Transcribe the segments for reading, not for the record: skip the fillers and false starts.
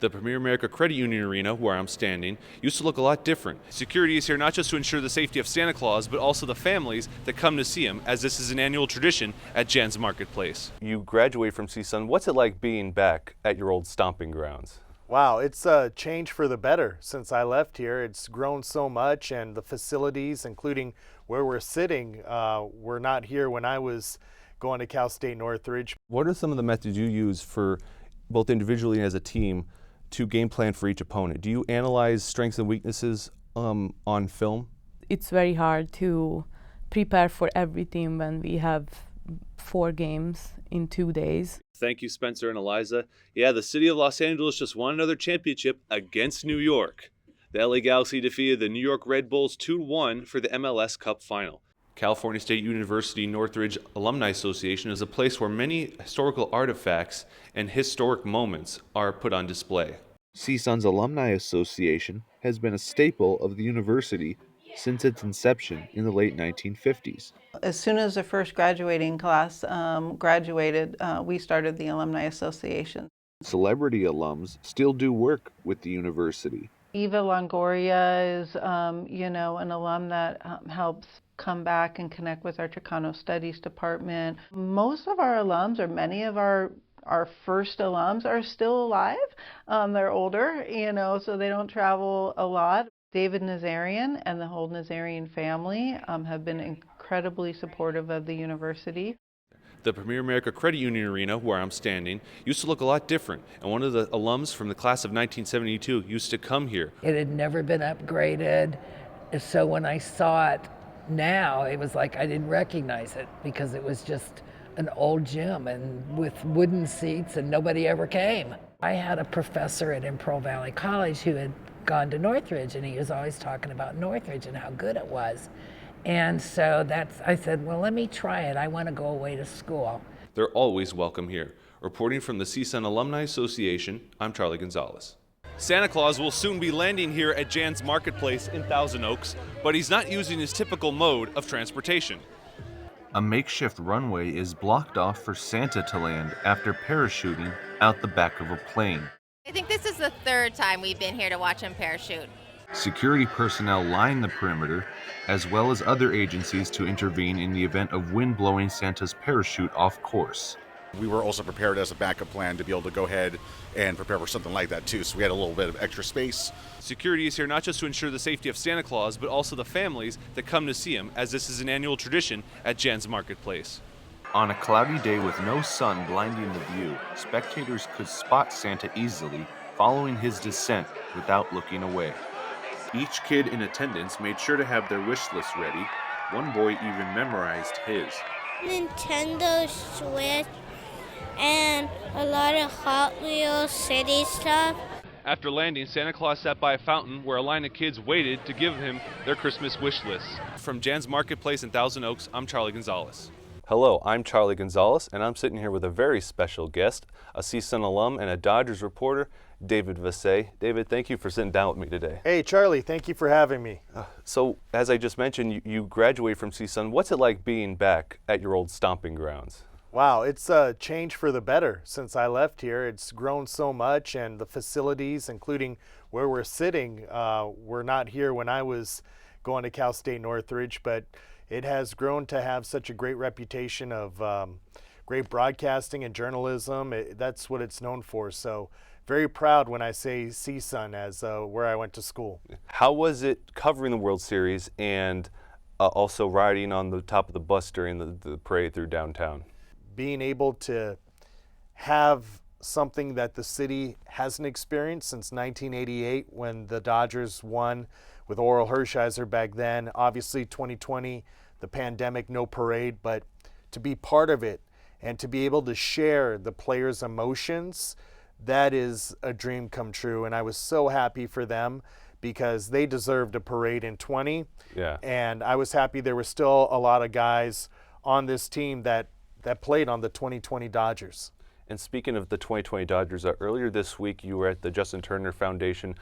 The Premier America Credit Union Arena, where I'm standing, used to look a lot different. Security is here not just to ensure the safety of Santa Claus, but also the families that come to see him, as this is an annual tradition at Jan's Marketplace. You graduate from CSUN. What's it like being back at your old stomping grounds? Wow, it's a change for the better since I left here. It's grown so much, and the facilities, including where we're sitting, were not here when I was going to Cal State Northridge. What are some of the methods you use for both individually and as a team to game plan for each opponent? Do you analyze strengths and weaknesses on film? It's very hard to prepare for everything when we have 4 games in 2 days. Thank you, Spencer and Eliza. Yeah, the city of Los Angeles just won another championship against New York. The LA Galaxy defeated the New York Red Bulls 2-1 for the MLS Cup final. California State University Northridge Alumni Association is a place where many historical artifacts and historic moments are put on display. CSUN's Alumni Association has been a staple of the university since its inception in the late 1950s. As soon as the first graduating class graduated, we started the Alumni Association. Celebrity alums still do work with the university. Eva Longoria is, an alum that helps come back and connect with our Chicano Studies department. Most of our alums, or many of our first alums, are still alive. They're older, so they don't travel a lot. David Nazarian and the whole Nazarian family have been incredibly supportive of the university. The Premier America Credit Union Arena, where I'm standing, used to look a lot different, and one of the alums from the class of 1972 used to come here. It had never been upgraded, so when I saw it now, it was like I didn't recognize it because it was just an old gym and with wooden seats and nobody ever came. I had a professor at Imperial Valley College who had gone to Northridge, and he was always talking about Northridge and how good it was. And so I said, well, let me try it. I want to go away to school. They're always welcome here. Reporting from the CSUN Alumni Association, I'm Charlie Gonzalez. Santa Claus will soon be landing here at Jan's Marketplace in Thousand Oaks, but he's not using his typical mode of transportation. A makeshift runway is blocked off for Santa to land after parachuting out the back of a plane. I think this is the 3rd time we've been here to watch him parachute. Security personnel line the perimeter, as well as other agencies to intervene in the event of wind blowing Santa's parachute off course. We were also prepared as a backup plan to be able to go ahead and prepare for something like that too, so we had a little bit of extra space. Security is here not just to ensure the safety of Santa Claus, but also the families that come to see him, as this is an annual tradition at Jan's Marketplace. On a cloudy day with no sun blinding the view, spectators could spot Santa easily, following his descent without looking away. Each kid in attendance made sure to have their wish list ready. One boy even memorized his. Nintendo Switch and a lot of Hot Wheels City stuff. After landing, Santa Claus sat by a fountain where a line of kids waited to give him their Christmas wish lists. From Jan's Marketplace in Thousand Oaks, I'm Charlie Gonzalez. Hello, I'm Charlie Gonzalez, and I'm sitting here with a very special guest, a CSUN alum and a Dodgers reporter, David Vassay. David, thank you for sitting down with me today. Hey, Charlie, thank you for having me. So, as I just mentioned, you graduate from CSUN. What's it like being back at your old stomping grounds? Wow, it's a change for the better since I left here. It's grown so much, and the facilities, including where we're sitting, were not here when I was going to Cal State Northridge, but it has grown to have such a great reputation of great broadcasting and journalism. That's what it's known for. So very proud when I say CSUN as where I went to school. How was it covering the World Series and also riding on the top of the bus during the parade through downtown? Being able to have something that the city hasn't experienced since 1988 when the Dodgers won with Orel Hershiser back then. Obviously 2020, the pandemic, no parade, but to be part of it and to be able to share the players' emotions, that is a dream come true. And I was so happy for them because they deserved a parade in 20. Yeah. And I was happy there were still a lot of guys on this team that played on the 2020 Dodgers. And speaking of the 2020 Dodgers, earlier this week you were at the Justin Turner Foundation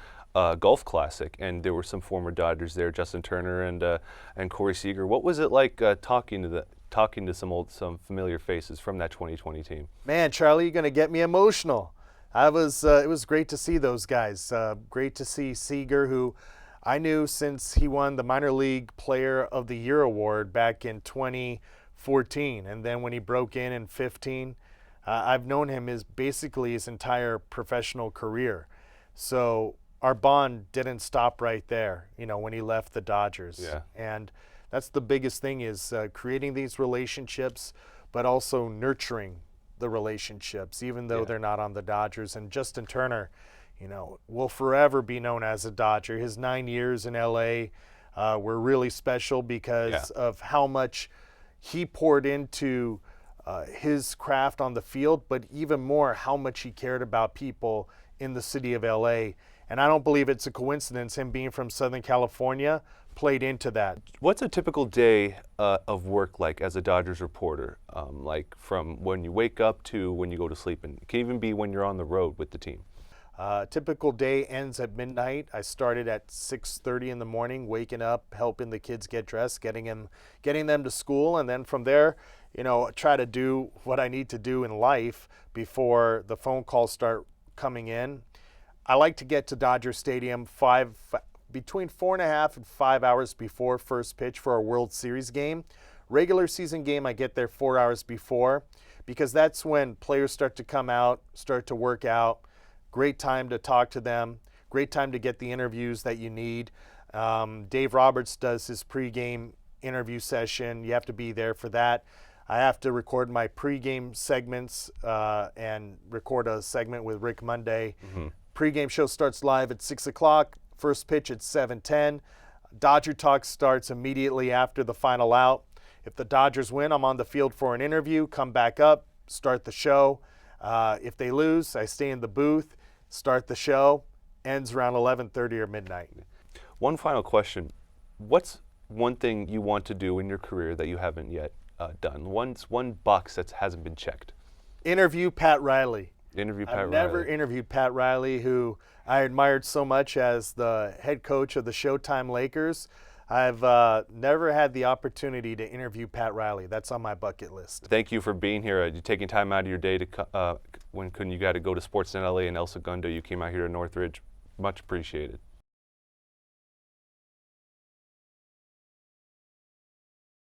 Golf Classic, and there were some former Dodgers there, Justin Turner and Corey Seager. What was it like talking to some familiar faces from that 2020 team? Man, Charlie, you're going to get me emotional. It was great to see those guys. Great to see Seager, who I knew since he won the Minor League Player of the Year award back in 2014, and then when he broke in 15, I've known him basically his entire professional career. So our bond didn't stop right there, when he left the Dodgers. Yeah. And that's the biggest thing is creating these relationships, but also nurturing the relationships, even though they're not on the Dodgers. And Justin Turner, will forever be known as a Dodger. His 9 years in LA were really special because of how much he poured into his craft on the field, but even more how much he cared about people in the city of LA. And I don't believe it's a coincidence him being from Southern California played into that. What's a typical day of work like as a Dodgers reporter? Like from when you wake up to when you go to sleep, and it can even be when you're on the road with the team. Typical day ends at midnight. I started at 6:30 in the morning, waking up, helping the kids get dressed, getting them to school, and then from there, try to do what I need to do in life before the phone calls start coming in. I like to get to Dodger Stadium between 4.5 and 5 hours before first pitch for a World Series game. Regular season game, I get there 4 hours before because that's when players start to come out, start to work out. Great time to talk to them. Great time to get the interviews that you need. Dave Roberts does his pregame interview session. You have to be there for that. I have to record my pregame segments and record a segment with Rick Monday. Pregame show starts live at 6 o'clock. First pitch at 7:10. Dodger Talk starts immediately after the final out. If the Dodgers win, I'm on the field for an interview, come back up, start the show. If they lose, I stay in the booth, start the show, ends around 11:30 or midnight. One final question. What's one thing you want to do in your career that you haven't yet done? One box that hasn't been checked. Interview Pat Riley. I've never interviewed Pat Riley, who I admired so much as the head coach of the Showtime Lakers. I've never had the opportunity to interview Pat Riley. That's on my bucket list. Thank you for being here. You taking time out of your day to when you got to go to Sportsnet LA and El Segundo, you came out here to Northridge. Much appreciated.